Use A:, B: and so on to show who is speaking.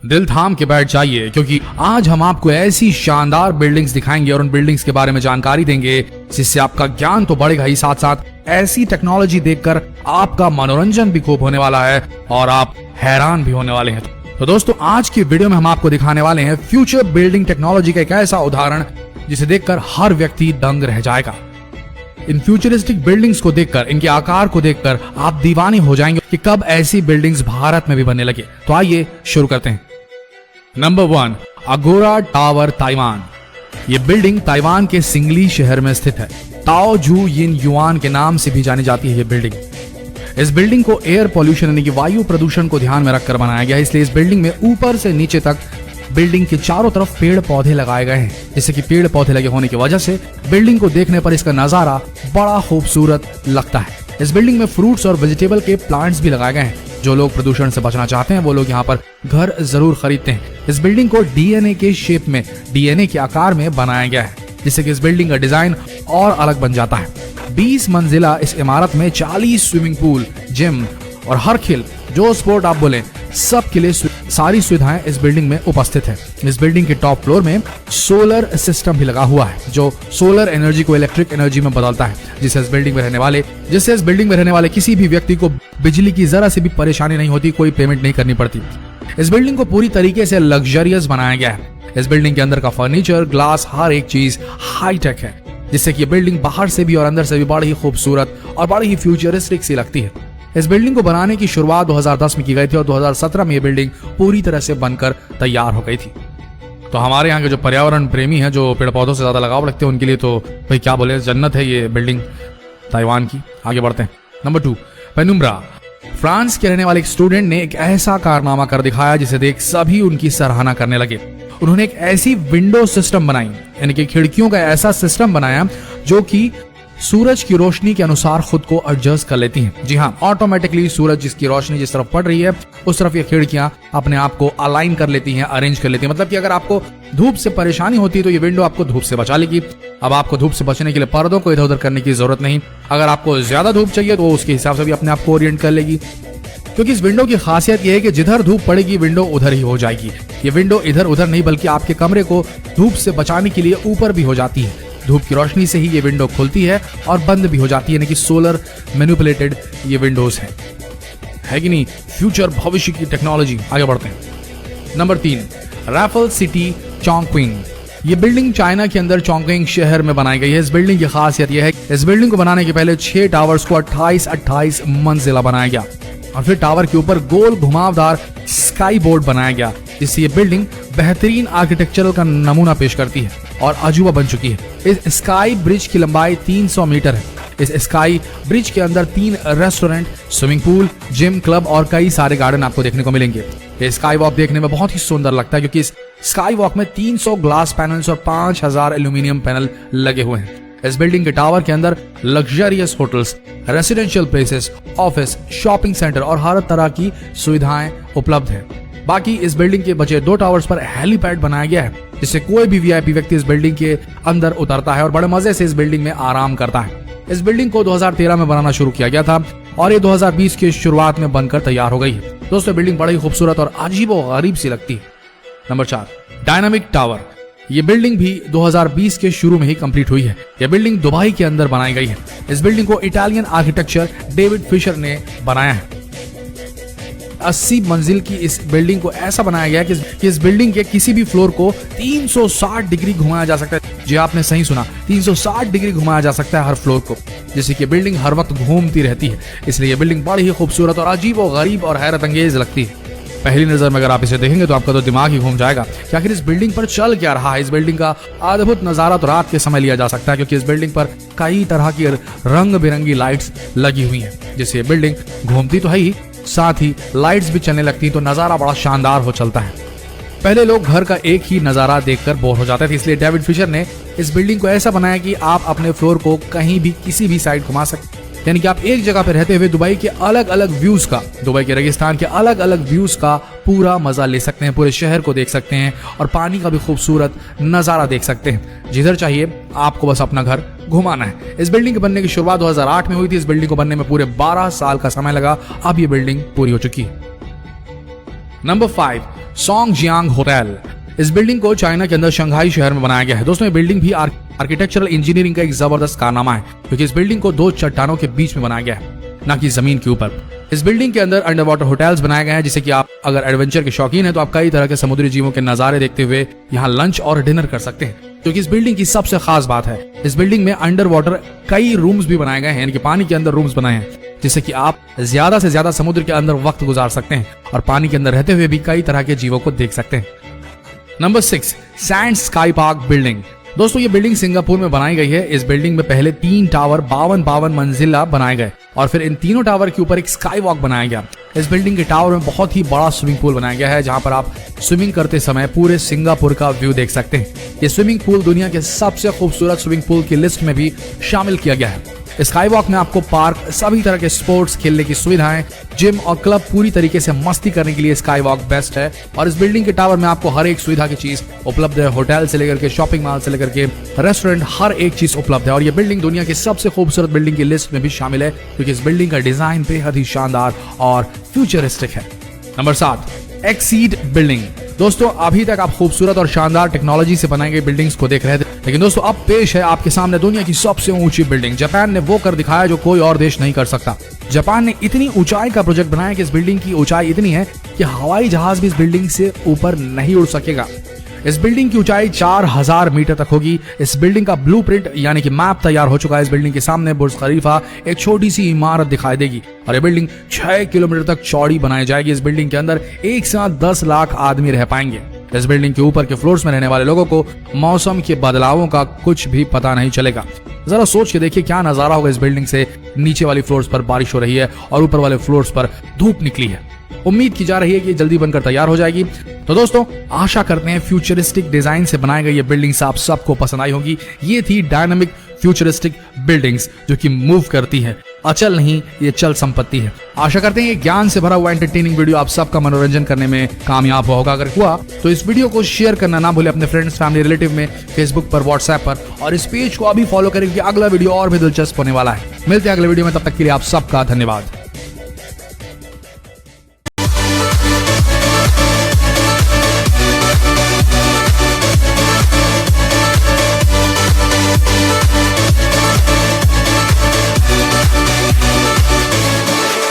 A: दिल थाम के बैठ जाइए, क्योंकि आज हम आपको ऐसी शानदार बिल्डिंग्स दिखाएंगे और उन बिल्डिंग्स के बारे में जानकारी देंगे जिससे आपका ज्ञान तो बढ़ेगा ही, साथ साथ ऐसी टेक्नोलॉजी देखकर आपका मनोरंजन भी खूब होने वाला है और आप हैरान भी होने वाले हैं। तो दोस्तों, आज की वीडियो में हम आपको दिखाने वाले हैं फ्यूचर बिल्डिंग टेक्नोलॉजी का एक ऐसा उदाहरण जिसे देखकर हर व्यक्ति दंग रह जाएगा। इन फ्यूचरिस्टिक बिल्डिंग्स को देखकर, इनके आकार को देखकर आप दीवाने हो जाएंगे कि कब ऐसी बिल्डिंग्स भारत में भी बनने लगे। तो आइए शुरू करते हैं। नंबर 1, अगोरा टावर, ताइवान। ये बिल्डिंग ताइवान के सिंगली शहर में स्थित है। ताओ जू यिन युआन के नाम से भी जानी जाती है ये बिल्डिंग। इस बिल्डिंग को एयर पॉल्यूशन यानी कि वायु प्रदूषण को ध्यान में रखकर बनाया गया है, इसलिए इस बिल्डिंग में ऊपर से नीचे तक बिल्डिंग के चारों तरफ पेड़ पौधे लगाए गए हैं, जिससे कि पेड़ पौधे लगे होने की वजह से बिल्डिंग को देखने पर इसका नजारा बड़ा खूबसूरत लगता है। इस बिल्डिंग में फ्रूट्स और वेजिटेबल के प्लांट्स भी लगाए गए हैं। जो लोग प्रदूषण से बचना चाहते हैं वो लोग यहाँ पर घर जरूर खरीदते हैं। इस बिल्डिंग को डीएनए के शेप में, डीएनए के आकार में बनाया गया है, जिससे कि इस बिल्डिंग का डिजाइन और अलग बन जाता है। 20 मंजिला इस इमारत में 40 स्विमिंग पूल, जिम और हर खेल जो स्पोर्ट आप बोले सब के लिए सारी सुविधाएं इस बिल्डिंग में उपस्थित है। इस बिल्डिंग के टॉप फ्लोर में सोलर सिस्टम भी लगा हुआ है, जो सोलर एनर्जी को इलेक्ट्रिक एनर्जी में बदलता है, जिससे इस बिल्डिंग में रहने वाले किसी भी व्यक्ति को बिजली की जरा से भी परेशानी नहीं होती, कोई पेमेंट नहीं करनी पड़ती। इस बिल्डिंग को पूरी तरीके से लग्जरियस बनाया गया है। इस बिल्डिंग के अंदर का फर्नीचर, ग्लास, हर एक चीज हाईटेक है, जिससे कि बिल्डिंग बाहर से भी और अंदर से भी बड़ी ही खूबसूरत और बड़ी ही फ्यूचरिस्टिक सी लगती है। इस बिल्डिंग को बनाने की शुरुआत 2010 में की गई थी और 2017 में ये बिल्डिंग पूरी तरह से बनकर तैयार हो गई थी। तो हमारे यहाँ के जो पर्यावरण प्रेमी हैं, जो पेड़ पौधों से ज्यादा लगाव रखते हैं, उनके लिए तो भाई क्या बोले, जन्नत है ये बिल्डिंग ताइवान की। आगे बढ़ते हैं। Number 2, penumbra. फ्रांस के रहने वाले एक स्टूडेंट ने एक ऐसा कारनामा कर दिखाया जिसे देख सभी उनकी सराहना करने लगे। उन्होंने एक ऐसी विंडो सिस्टम बनाई, यानी कि खिड़कियों का ऐसा सिस्टम बनाया जो कि सूरज की रोशनी के अनुसार खुद को एडजस्ट कर लेती हैं। जी हाँ, ऑटोमेटिकली सूरज जिसकी रोशनी जिस तरफ पड़ रही है उस तरफ ये खिड़कियां अपने आप को अलाइन कर लेती हैं, अरेंज कर लेती हैं। मतलब कि अगर आपको धूप से परेशानी होती है तो ये विंडो आपको धूप से बचा लेगी। अब आपको धूप से बचने के लिए पर्दों को इधर उधर करने की जरूरत नहीं। अगर आपको ज्यादा धूप चाहिए तो उसके हिसाब से भी अपने आप को ओरिएंट कर लेगी, क्योंकि इस विंडो की खासियत यह है कि जिधर धूप पड़ेगी विंडो उधर ही हो जाएगी। ये विंडो इधर उधर नहीं बल्कि आपके कमरे को धूप से बचाने के लिए ऊपर भी हो जाती है। धूप की रोशनी से ही ये विंडो खुलती है और बंद भी हो जाती है, यानी कि सोलर मैनिपुलेटेड ये विंडोज है कि नहीं। फ्यूचर, भविष्य की टेक्नोलॉजी। आगे बढ़ते हैं। Number 3, Raffles City, Chongqing. ये बिल्डिंग चाइना के अंदर चोंगक्विंग शहर में बनाई गई है। इस बिल्डिंग की खासियत यह है कि इस बिल्डिंग को बनाने के पहले 6 टावर्स को 28 मंजिला बनाया गया और फिर टावर के ऊपर गोल घुमावदार स्काई बोर्ड बनाया गया, जिससे ये बिल्डिंग बेहतरीन आर्किटेक्चरल का नमूना पेश करती है और अजूबा बन चुकी है। इस स्काई ब्रिज की लंबाई 300 मीटर है। इस स्काई ब्रिज के अंदर 3 restaurant, swimming pool, gym, club और कई सारे गार्डन आपको देखने को मिलेंगे। ये स्काई वॉक देखने में बहुत ही सुंदर लगता है, क्योंकि इस स्काई वॉक में 300 ग्लास पैनल्स और 5000 एल्यूमिनियम पैनल लगे हुए हैं। इस बिल्डिंग के टावर के अंदर luxurious hotels, residential places, office, shopping centre और हर तरह की सुविधाएं उपलब्ध है। बाकी इस बिल्डिंग के बचे 2 टावर्स पर हेलीपैड बनाया गया है, जिससे कोई भी वीआईपी व्यक्ति इस बिल्डिंग के अंदर उतरता है और बड़े मजे से इस बिल्डिंग में आराम करता है। इस बिल्डिंग को 2013 में बनाना शुरू किया गया था और ये 2020 की शुरुआत में बनकर तैयार हो गई है। दोस्तों, बिल्डिंग बड़ी खूबसूरत और अजीबोगरीब सी लगती है। Number 4, dynamic tower. ये बिल्डिंग भी 2020 के शुरू में ही कंप्लीट हुई है। यह बिल्डिंग दुबई के अंदर बनाई गई है। इस बिल्डिंग को इटालियन आर्किटेक्चर डेविड फिशर ने बनाया है। 80 मंजिल की इस बिल्डिंग को ऐसा बनाया गया कि इस बिल्डिंग के किसी भी फ्लोर को 360 डिग्री घुमाया जा सकता है। जी आपने सही सुना, 360 डिग्री घुमाया जा सकता है हर फ्लोर को, जिससे कि बिल्डिंग हर वक्त घूमती रहती है। इसलिए यह बिल्डिंग बड़ी ही खूबसूरत और अजीबोगरीब और हैरत अंगेज लगती है। पहली नजर में अगर आप इसे देखेंगे तो आपका तो दिमाग ही घूम जाएगा कि आखिर इस बिल्डिंग पर चल क्या रहा है। इस बिल्डिंग का अद्भुत नजारा तो रात के समय लिया जा सकता है, क्योंकि इस बिल्डिंग पर कई तरह की रंग बिरंगी लाइट्स लगी हुई हैं, जिससे बिल्डिंग घूमती तो है ही, साथ ही लाइट्स भी चलने लगती तो नजारा बड़ा शानदार हो चलता है। पहले लोग घर का एक ही नजारा देखकर बोर हो जाते थे, इसलिए डेविड फिशर ने इस बिल्डिंग को ऐसा बनाया कि आप अपने फ्लोर को कहीं भी किसी भी साइड घुमा सकते, यानी कि आप एक जगह पर रहते हुए दुबई के अलग अलग व्यूज का, दुबई के रेगिस्तान के अलग अलग व्यूज का पूरा मजा ले सकते हैं, पूरे शहर को देख सकते हैं और पानी का भी खूबसूरत नजारा देख सकते हैं। जिधर चाहिए आपको बस अपना घर घुमाना है। इस बिल्डिंग के बनने की शुरुआत 2008 में हुई थी। इस बिल्डिंग को बनने में पूरे 12 साल का समय लगा। अब ये बिल्डिंग पूरी हो चुकी है। Number 5, Songjiang hotel. इस बिल्डिंग को चाइना के अंदर शंघाई शहर में बनाया गया है। दोस्तों ये बिल्डिंग भी आर्किटेक्चरल इंजीनियरिंग का एक जबरदस्त कारनामा है, क्योंकि इस बिल्डिंग को 2 चट्टानों के बीच में बनाया गया है, ना कि जमीन के ऊपर। इस बिल्डिंग के अंदर अंडर वाटर होटल्स बनाए गए हैं, जिससे कि आप अगर एडवेंचर के शौकीन हैं तो आप कई तरह के समुद्री जीवों के नजारे देखते हुए यहाँ लंच और डिनर कर सकते हैं। क्योंकि इस बिल्डिंग की सबसे खास बात है, इस बिल्डिंग में अंडर वाटर कई रूम्स भी बनाए गए हैं, यानी कि पानी के अंदर रूम्स बनाए हैं, जिससे कि आप ज्यादा से ज्यादा समुद्र के अंदर वक्त गुजार सकते हैं और पानी के अंदर रहते हुए भी कई तरह के जीवों को देख सकते हैं। Number 6, sand sky park building. दोस्तों ये बिल्डिंग सिंगापुर में बनाई गई है। इस बिल्डिंग में पहले 3 टावर 52 मंजिला बनाए गए और फिर इन तीनों टावर के ऊपर एक स्काई वॉक बनाया गया। इस बिल्डिंग के टावर में बहुत ही बड़ा स्विमिंग पूल बनाया गया है, जहां पर आप स्विमिंग करते समय पूरे सिंगापुर का व्यू देख सकते हैं। ये स्विमिंग पूल दुनिया के सबसे खूबसूरत स्विमिंग पूल की लिस्ट में भी शामिल किया गया है। स्काई वॉक में आपको पार्क, सभी तरह के स्पोर्ट्स खेलने की सुविधाएं, जिम और क्लब, पूरी तरीके से मस्ती करने के लिए स्काई वॉक बेस्ट है। और इस बिल्डिंग के टावर में आपको हर एक सुविधा की चीज उपलब्ध है। होटल से लेकर के शॉपिंग मॉल से लेकर के रेस्टोरेंट, हर एक चीज उपलब्ध है। और ये बिल्डिंग दुनिया की सबसे खूबसूरत बिल्डिंग की लिस्ट में भी शामिल है, क्योंकि इस बिल्डिंग का डिजाइन बेहद ही शानदार और फ्यूचरिस्टिक है। Number 7, exceed building. दोस्तों अभी तक आप खूबसूरत और शानदार टेक्नोलॉजी से बनाई गई बिल्डिंग्स को देख रहे थे, लेकिन दोस्तों अब पेश है आपके सामने दुनिया की सबसे ऊंची बिल्डिंग। जापान ने वो कर दिखाया जो कोई और देश नहीं कर सकता। जापान ने इतनी ऊंचाई का प्रोजेक्ट बनाया कि इस बिल्डिंग की ऊंचाई इतनी है कि हवाई जहाज भी इस बिल्डिंग से ऊपर नहीं उड़ सकेगा। इस बिल्डिंग की ऊंचाई 4000 मीटर तक होगी। इस बिल्डिंग का ब्लूप्रिंट यानी कि मैप तैयार हो चुका है। इस बिल्डिंग के सामने बुर्ज खलीफा, एक छोटी सी इमारत दिखाई देगी और ये बिल्डिंग 6 किलोमीटर तक चौड़ी बनाई जाएगी। इस बिल्डिंग के अंदर एक साथ 10 लाख आदमी रह पाएंगे। इस बिल्डिंग के ऊपर के फ्लोर्स में रहने वाले लोगों को मौसम के बदलावों का कुछ भी पता नहीं चलेगा। जरा सोच के देखिए क्या नजारा होगा। इस बिल्डिंग से नीचे वाली फ्लोर्स पर बारिश हो रही है और ऊपर वाले फ्लोर्स पर धूप निकली है। उम्मीद की जा रही है कि जल्दी बनकर तैयार हो जाएगी। तो दोस्तों आशा करते हैं फ्यूचरिस्टिक डिजाइन से बनाई गई ये बिल्डिंग्स आप सबको पसंद आई होगी। ये थी डायनामिक फ्यूचरिस्टिक बिल्डिंग्स जो कि मूव करती है, अचल नहीं, ये चल संपत्ति है। आशा करते हैं ये ज्ञान से भरा हुआ एंटरटेनिंग वीडियो आप सबका मनोरंजन करने में कामयाब होगा। अगर हुआ तो इस वीडियो को शेयर करना ना भूले अपने फ्रेंड्स, फैमिली, रिलेटिव में, फेसबुक पर, व्हाट्सएप पर, और इस पेज को अभी फॉलो करें क्योंकि अगला वीडियो और भी दिलचस्प होने वाला है। मिलते हैं अगले वीडियो में, तब तक के लिए आप सबका धन्यवाद।